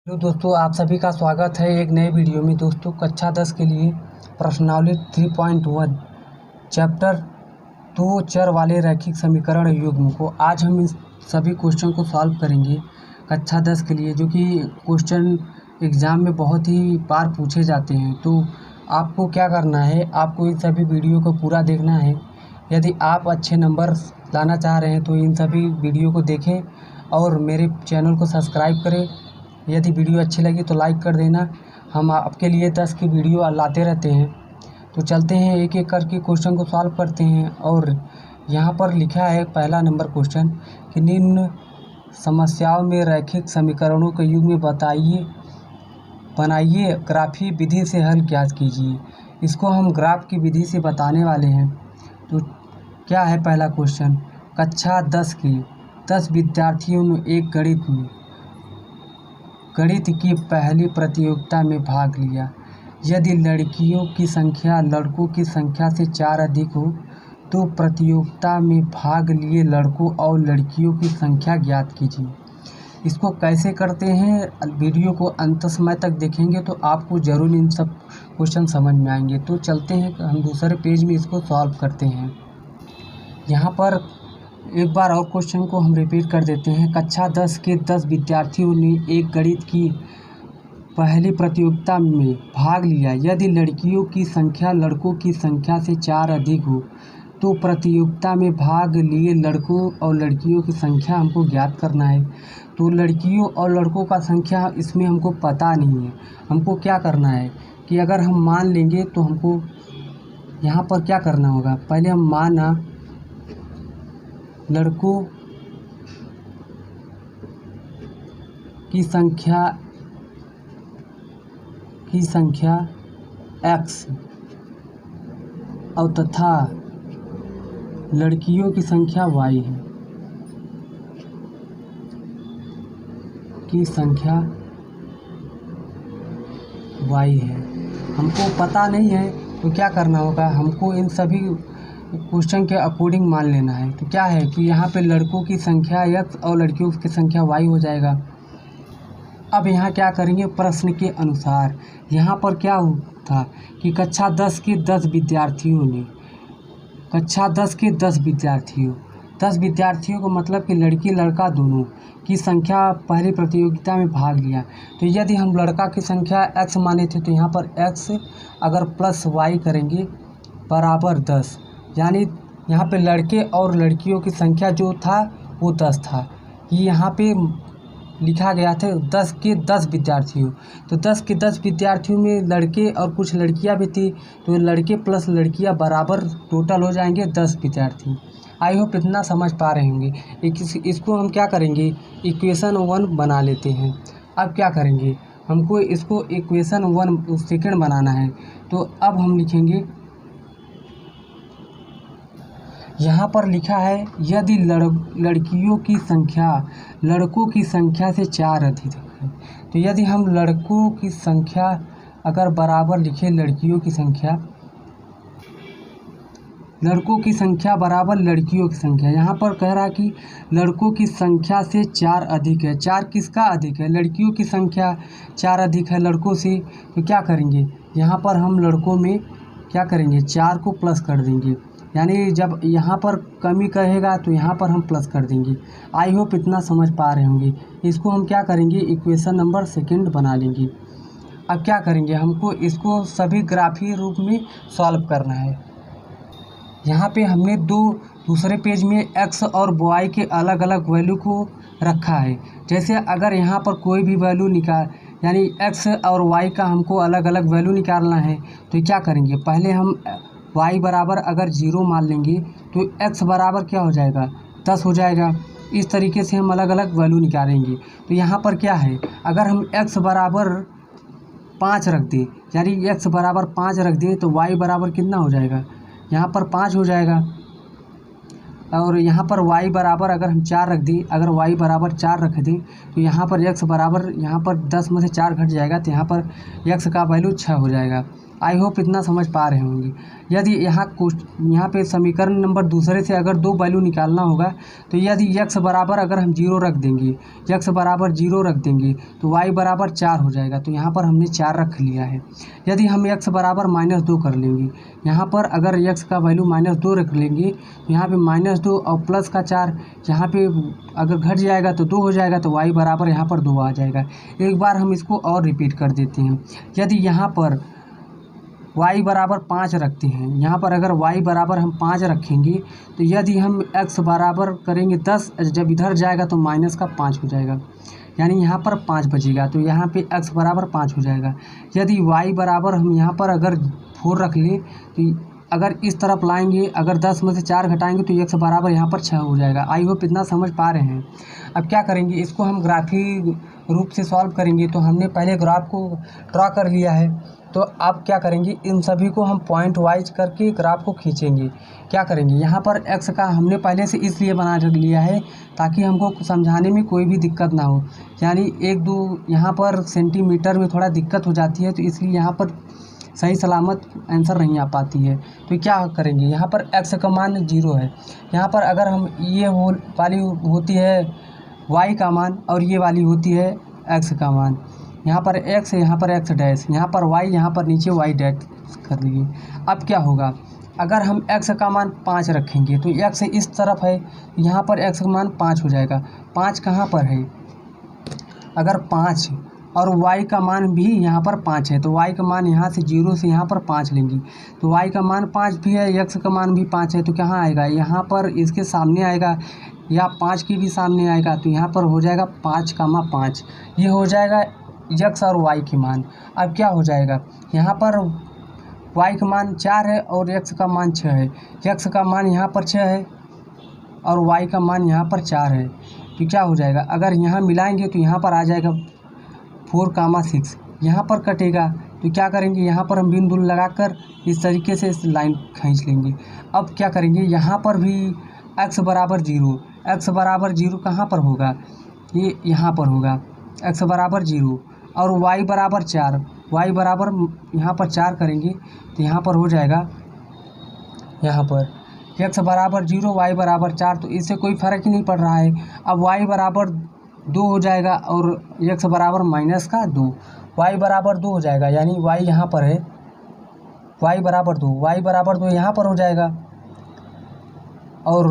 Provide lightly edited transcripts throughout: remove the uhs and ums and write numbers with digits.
Hello दोस्तों, आप सभी का स्वागत है एक नए वीडियो में। दोस्तों, कक्षा 10 के लिए प्रश्नावली 3.1 चैप्टर 2 चर वाले रैखिक समीकरण युग्म को आज हम इस सभी क्वेश्चन को सॉल्व करेंगे कक्षा 10 के लिए, जो कि क्वेश्चन एग्ज़ाम में बहुत ही बार पूछे जाते हैं। तो आपको क्या करना है, आपको इन सभी वीडियो को पूरा देखना है। यदि आप अच्छे नंबर लाना चाह रहे हैं तो इन सभी वीडियो को देखें और मेरे चैनल को सब्सक्राइब करें। यदि वीडियो अच्छी लगी तो लाइक कर देना। हम आपके लिए 10 की वीडियो लाते रहते हैं। तो चलते हैं, एक एक करके क्वेश्चन को सॉल्व करते हैं। और यहाँ पर लिखा है पहला नंबर क्वेश्चन कि निम्न समस्याओं में रैखिक समीकरणों के युग्म बनाइए, ग्राफी विधि से हल ज्ञात कीजिए। इसको हम ग्राफ की विधि से बताने वाले हैं। तो क्या है पहला क्वेश्चन, कक्षा 10 की 10 विद्यार्थियों ने एक गणित की पहली प्रतियोगिता में भाग लिया। यदि लड़कियों की संख्या लड़कों की संख्या से 4 अधिक हो तो प्रतियोगिता में भाग लिए लड़कों और लड़कियों की संख्या ज्ञात कीजिए। इसको कैसे करते हैं, वीडियो को अंत समय तक देखेंगे तो आपको ज़रूर इन सब क्वेश्चन समझ में आएंगे। तो चलते हैं, हम दूसरे पेज में इसको सॉल्व करते हैं। यहाँ पर एक बार और क्वेश्चन को हम रिपीट कर देते हैं। कक्षा 10 के 10 विद्यार्थियों ने एक गणित की पहली प्रतियोगिता में भाग लिया। यदि लड़कियों की संख्या लड़कों की संख्या से 4 अधिक हो तो प्रतियोगिता में भाग लिए लड़कों और लड़कियों की संख्या हमको ज्ञात करना है। तो लड़कियों और लड़कों का संख्या इसमें हमको पता नहीं है। हमको क्या करना है कि अगर हम मान लेंगे तो हमको यहाँ पर क्या करना होगा, पहले हम माना लड़कों की संख्या x और तथा लड़कियों की संख्या y है, हमको पता नहीं है। तो क्या करना होगा, हमको इन सभी क्वेश्चन के अकॉर्डिंग मान लेना है। तो क्या है कि यहाँ पे लड़कों की संख्या x और लड़कियों की संख्या y हो जाएगा। अब यहाँ क्या करेंगे, प्रश्न के अनुसार यहाँ पर क्या था कि कक्षा 10 के 10 विद्यार्थियों को मतलब कि लड़की लड़का दोनों की संख्या पहली प्रतियोगिता में भाग लिया। तो यदि हम लड़का की संख्या x माने थे तो यहाँ पर x अगर प्लस y करेंगे बराबर 10, यानी यहाँ पे लड़के और लड़कियों की संख्या जो था वो 10 था। ये यहाँ पे लिखा गया था 10 के 10 विद्यार्थियों। तो 10 के 10 विद्यार्थियों में लड़के और कुछ लड़कियां भी थी, तो लड़के प्लस लड़कियां बराबर टोटल हो जाएंगे 10 विद्यार्थी। आई होप इतना समझ पा रहे होंगे। इसको हम क्या करेंगे, इक्वेशन 1 बना लेते हैं। अब क्या करेंगे, हमको इसको इक्वेशन 1 सेकेंड बनाना है। तो अब हम लिखेंगे, यहाँ पर लिखा है यदि लड़कियों की संख्या लड़कों की संख्या से 4 अधिक है। तो यदि हम लड़कों की संख्या अगर बराबर लिखें लड़कियों की संख्या बराबर लड़कियों की संख्या, यहाँ पर कह रहा है कि लड़कों की संख्या से 4 अधिक है। 4 किसका अधिक है, लड़कियों की संख्या 4 अधिक है लड़कों से। तो क्या करेंगे, यहाँ पर हम लड़कों में क्या करेंगे, 4 को प्लस कर देंगे, यानी जब यहाँ पर कमी कहेगा तो यहाँ पर हम प्लस कर देंगे। आई होप इतना समझ पा रहे होंगे। इसको हम क्या करेंगे, इक्वेशन नंबर सेकंड बना लेंगे। अब क्या करेंगे, हमको इसको सभी ग्राफी रूप में सॉल्व करना है। यहाँ पे हमने दूसरे पेज में x और y के अलग अलग वैल्यू को रखा है। जैसे अगर यहाँ पर कोई भी वैल्यू यानी x और y का हमको अलग अलग वैल्यू निकालना है तो क्या करेंगे, पहले हम y बराबर अगर 0 मान लेंगे तो x बराबर क्या हो जाएगा, 10 हो जाएगा। इस तरीके से हम अलग अलग वैल्यू निकालेंगे। तो यहाँ पर क्या है, अगर हम x बराबर 5 रख दें, यानी x बराबर 5 रख दें तो y बराबर कितना हो जाएगा, यहाँ पर 5 हो जाएगा। और यहाँ पर y बराबर अगर हम 4 रख दें, अगर y बराबर 4 रख दें तो यहाँ पर x बराबर यहाँ पर 10 में से 4 घट जाएगा तो यहाँ पर x का वैल्यू 6 हो जाएगा। आई होप इतना समझ पा रहे होंगे। यदि यहाँ पे समीकरण नंबर दूसरे से अगर दो वैल्यू निकालना होगा तो यदि x बराबर अगर हम 0 रख देंगे, x बराबर 0 रख देंगे तो y बराबर 4 हो जाएगा। तो यहाँ पर हमने 4 रख लिया है। यदि हम x बराबर -2 कर लेंगे, यहाँ पर अगर x का वैल्यू -2 रख लेंगे तो यहाँ पे -2 और प्लस का 4 यहाँ पे अगर घट जाएगा तो 2 हो जाएगा। तो y बराबर यहाँ पर 2 आ जाएगा। एक बार हम इसको और रिपीट कर देते हैं। यदि यहाँ पर y बराबर 5 रखते हैं, यहाँ पर अगर y बराबर हम 5 रखेंगे तो यदि हम x बराबर करेंगे 10, जब इधर जाएगा तो माइनस का 5 हो जाएगा, यानी यहाँ पर 5 बचेगा। तो यहाँ पे x बराबर 5 हो जाएगा। यदि y बराबर हम यहाँ पर अगर 4 रख लें तो अगर इस तरफ लाएंगे, अगर 10 में से 4 घटाएंगे तो x बराबर यहाँ पर 6 हो जाएगा। आई होप इतना समझ पा रहे हैं। अब क्या करेंगे, इसको हम ग्राफिक रूप से सॉल्व करेंगे। तो हमने पहले ग्राफ को ड्रा कर लिया है, तो अब क्या करेंगे, इन सभी को हम पॉइंट वाइज करके ग्राफ को खींचेंगे। क्या करेंगे, यहाँ पर x का हमने पहले से इसलिए बना लिया है ताकि हमको समझाने में कोई भी दिक्कत ना हो, यानी 1-2 यहाँ पर सेंटीमीटर में थोड़ा दिक्कत हो जाती है, तो इसलिए यहाँ पर सही सलामत आंसर नहीं आ पाती है। तो क्या करेंगे, यहाँ पर x का मान 0 है। यहाँ पर अगर हम ये वाली होती है y का मान और ये वाली होती है x का मान, यहाँ पर x है, यहाँ पर x डैश, यहाँ पर y, यहाँ पर नीचे y डैश कर लीजिए। अब क्या होगा, अगर हम x का मान 5 रखेंगे तो x इस तरफ है, यहाँ पर x का मान 5 हो जाएगा। 5 कहाँ पर है, अगर 5 और y का मान भी यहाँ पर 5 है तो y का मान यहाँ से 0 से यहाँ पर 5 लेंगे तो y का मान 5 भी है, x का मान भी 5 है। तो कहाँ आएगा, यहाँ पर इसके सामने आएगा या 5 के भी सामने आएगा। तो यहाँ पर हो जाएगा 5,5, ये हो जाएगा x और y के मान। अब क्या हो जाएगा, यहाँ पर y का मान 4 है और x का मान 6 है। x का मान यहाँ पर 6 है और y का मान यहाँ पर 4 है। तो क्या हो जाएगा, अगर यहाँ मिलाएंगे तो यहाँ पर आ जाएगा 4,6, यहाँ पर कटेगा। तो क्या करेंगे, यहाँ पर हम बिंदु लगाकर इस तरीके से इस लाइन खींच लेंगे। अब क्या करेंगे, यहाँ पर भी x बराबर 0, x बराबर 0 कहाँ पर होगा, ये यहाँ पर होगा x बराबर 0 और y बराबर 4, y बराबर यहाँ पर 4 करेंगे तो यहाँ पर हो जाएगा, यहाँ पर x बराबर 0 y बराबर 4, तो इससे कोई फ़र्क ही नहीं पड़ रहा है। अब y बराबर 2 हो जाएगा और x बराबर -2, y बराबर 2 हो जाएगा, यानी y यहाँ पर है, y बराबर 2, y बराबर 2 यहाँ पर हो जाएगा और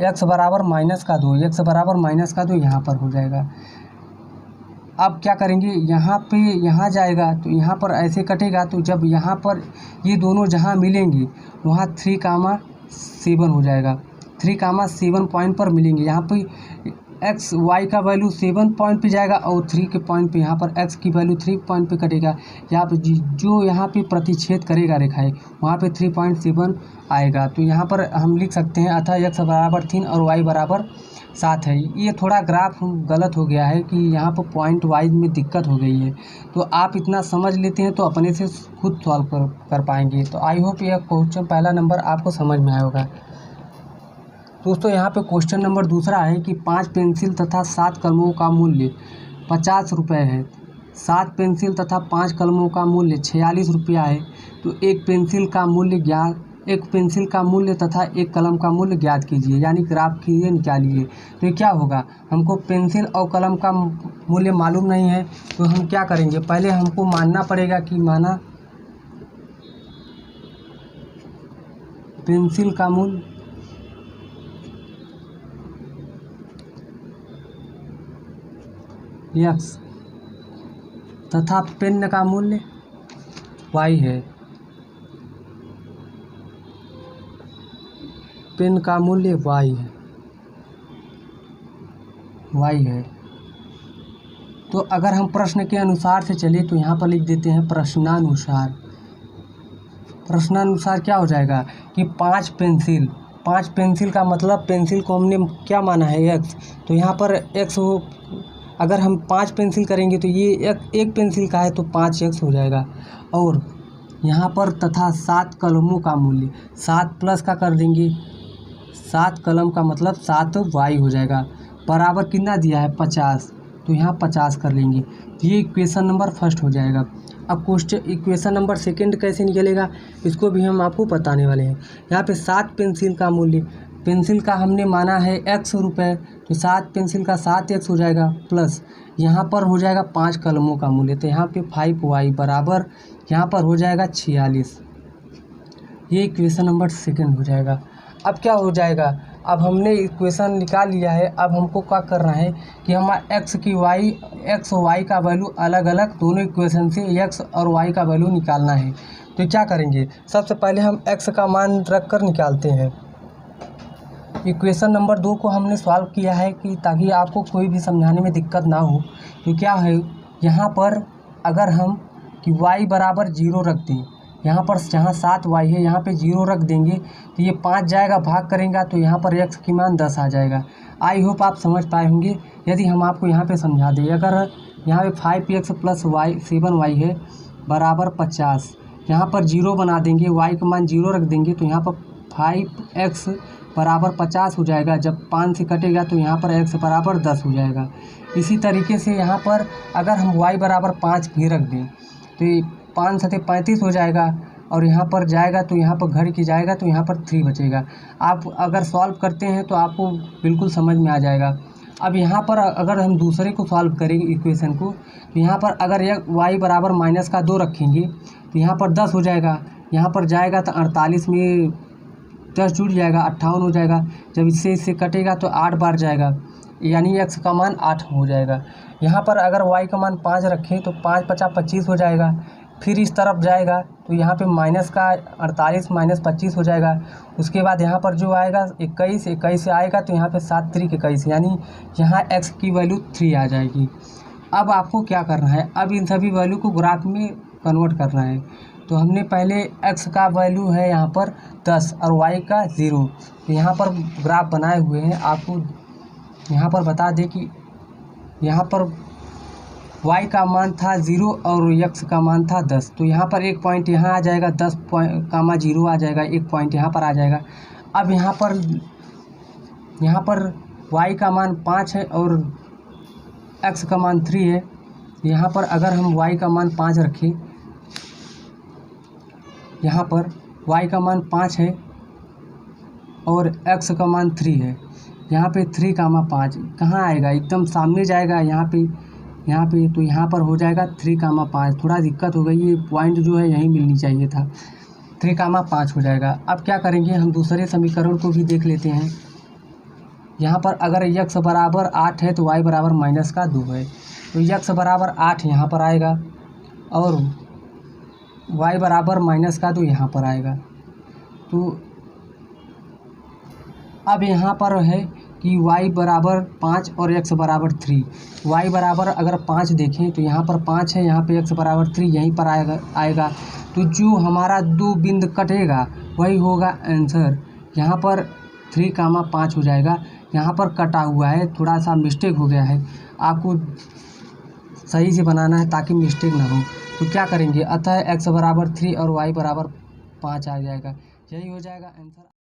x बराबर -2, x बराबर -2 यहाँ पर हो जाएगा। अब क्या करेंगे, यहाँ पे यहाँ जाएगा तो यहाँ पर ऐसे कटेगा। तो जब यहाँ पर ये दोनों जहाँ मिलेंगे वहाँ 3,7 हो जाएगा, 3,7 पॉइंट पर मिलेंगे। यहाँ पे x y का वैल्यू 7 पॉइंट पे जाएगा और 3 के पॉइंट पे यहाँ पर x की वैल्यू 3 पॉइंट पे कटेगा। यहाँ पे जो यहाँ पे प्रतिच्छेद करेगा रेखा है वहाँ पे 3.7 आएगा। तो यहाँ पर हम लिख सकते हैं अतः x बराबर 3 और y बराबर 7 है। ये थोड़ा ग्राफ गलत हो गया है कि यहाँ पर पॉइंट वाइज में दिक्कत हो गई है। तो आप इतना समझ लेते हैं तो अपने से खुद सॉल्व कर पाएंगे। तो आई होप यह क्वेश्चन पहला नंबर आपको समझ में आया होगा। दोस्तों यहाँ पे क्वेश्चन नंबर दूसरा है कि 5 पेंसिल तथा 7 कलमों का मूल्य 50 रुपये है। 7 पेंसिल तथा 5 कलमों का मूल्य 46 रुपया है। तो एक पेंसिल का मूल्य तथा एक कलम का मूल्य ज्ञात कीजिए, यानी ग्राफ कीजिए, निकालिए। तो ये क्या होगा, हमको पेंसिल और कलम का मूल्य मालूम नहीं है तो हम क्या करेंगे, पहले हमको मानना पड़ेगा कि माना पेंसिल का मूल्य x तथा पेन का मूल्य y है। पेन का मूल्य y है। तो अगर हम प्रश्न के अनुसार से चले तो यहाँ पर लिख देते हैं प्रश्नानुसार। प्रश्नानुसार क्या हो जाएगा कि 5 पेंसिल का मतलब पेंसिल को हमने क्या माना है x, तो यहाँ पर x हो, अगर हम 5 पेंसिल करेंगे तो ये एक पेंसिल का है तो 5x हो जाएगा। और यहाँ पर तथा 7 कलमों का मूल्य 7 प्लस का कर देंगे, 7 कलम का मतलब 7y हो जाएगा, बराबर कितना दिया है 50। तो यहाँ 50 कर लेंगे। ये इक्वेशन नंबर फर्स्ट हो जाएगा। अब इक्वेशन नंबर सेकंड कैसे निकलेगा इसको भी हम आपको बताने वाले हैं। यहाँ पे 7 पेंसिल का मूल्य, पेंसिल का हमने माना है x रुपये, तो 7 पेंसिल का 7x हो जाएगा, प्लस यहाँ पर हो जाएगा 5 कलमों का मूल्य, तो यहाँ पे 5y बराबर यहाँ पर हो जाएगा 46। ये इक्वेशन नंबर सेकंड हो जाएगा। अब क्या हो जाएगा, अब हमने इक्वेशन निकाल लिया है। अब हमको क्या करना है कि हमारा एक्स और वाई का वैल्यू अलग अलग, दोनों इक्वेशन से एक्स और वाई का वैल्यू निकालना है। तो क्या करेंगे, सबसे पहले हम एक्स का मान रख कर निकालते हैं। इक्वेशन नंबर 2 को हमने सॉल्व किया है कि ताकि आपको कोई भी समझाने में दिक्कत ना हो। तो क्या है, यहाँ पर अगर हम कि y बराबर 0 रख दें, यहाँ पर जहाँ 7y है यहाँ पे 0 रख देंगे तो ये 5 जाएगा, भाग करेंगे तो यहाँ पर x की मान 10 आ जाएगा। आई होप आप समझ पाए होंगे। यदि हम आपको यहाँ पे समझा दें, अगर यहाँ पे 5x प्लस y 7y है बराबर 50, यहाँ पर 0 बना देंगे, y का मान 0 रख देंगे तो यहाँ पर 5x बराबर 50 हो जाएगा। जब 5 से कटेगा तो यहाँ पर x बराबर 10 हो जाएगा। इसी तरीके से यहाँ पर अगर हम y बराबर 5 भी रख दें तो ये 5 सते 35 हो जाएगा, और यहाँ पर जाएगा तो यहाँ पर घड़ की जाएगा तो यहाँ पर 3 बचेगा। आप अगर सॉल्व करते हैं तो आपको बिल्कुल समझ में आ जाएगा। अब यहाँ पर अगर हम दूसरे को सॉल्व करेंगे इक्वेशन को, तो यहाँ पर अगर y बराबर -2 रखेंगे तो यहाँ पर 10 हो जाएगा। यहाँ पर जाएगा तो 48 में 10 जुड़ जाएगा, 58 हो जाएगा। जब इससे कटेगा तो 8 बार जाएगा, यानी x का मान 8 हो जाएगा। यहाँ पर अगर y का मान 5 रखें तो 5 × 5 = 25 हो जाएगा। फिर इस तरफ जाएगा तो यहाँ पे माइनस का 48 - 25 हो जाएगा। उसके बाद यहाँ पर जो आएगा 21 से आएगा तो यहाँ पे 7 × 3 = 21, यानी यहाँ x की वैल्यू 3 आ जाएगी। अब आपको क्या करना है, अब इन सभी वैल्यू को ग्राफ में कन्वर्ट करना है। तो हमने पहले x का वैल्यू है यहाँ पर 10 और y का 0, तो यहाँ पर ग्राफ बनाए हुए हैं। आपको यहाँ पर बता दें कि यहाँ पर y का मान था 0 और x का मान था 10, तो यहाँ पर एक पॉइंट यहाँ आ जाएगा, 10,0 आ जाएगा, एक पॉइंट यहाँ पर आ जाएगा। अब यहाँ पर y का मान 5 है और x का मान 3 है। यहाँ पर अगर हम y का मान 5 रखें, यहाँ पर y का मान 5 है और x का मान 3 है। यहाँ पे 3,5 कहाँ आएगा, एकदम सामने जाएगा यहाँ पे तो यहाँ पर हो जाएगा 3,5। थोड़ा दिक्कत हो गई, ये पॉइंट जो है यहीं मिलनी चाहिए था, 3,5 हो जाएगा। अब क्या करेंगे, हम दूसरे समीकरण को भी देख लेते हैं। यहाँ पर अगर x बराबर 8 है तो y बराबर -2 है, तो x बराबर 8 यहाँ पर आएगा और y बराबर -2 यहाँ पर आएगा। तो अब यहाँ पर है कि y बराबर 5 और x बराबर 3। y बराबर अगर 5 देखें तो यहाँ पर 5 है, यहाँ पे x बराबर 3 यहीं पर आएगा। तो जो हमारा 2 बिंदु कटेगा वही होगा आंसर। यहाँ पर 3,5 हो जाएगा। यहाँ पर कटा हुआ है, थोड़ा सा मिस्टेक हो गया है, आपको सही से बनाना है ताकि मिस्टेक ना हो। तो क्या करेंगे, अतः x बराबर 3 और y बराबर 5 आ जाएगा, यही हो जाएगा आंसर।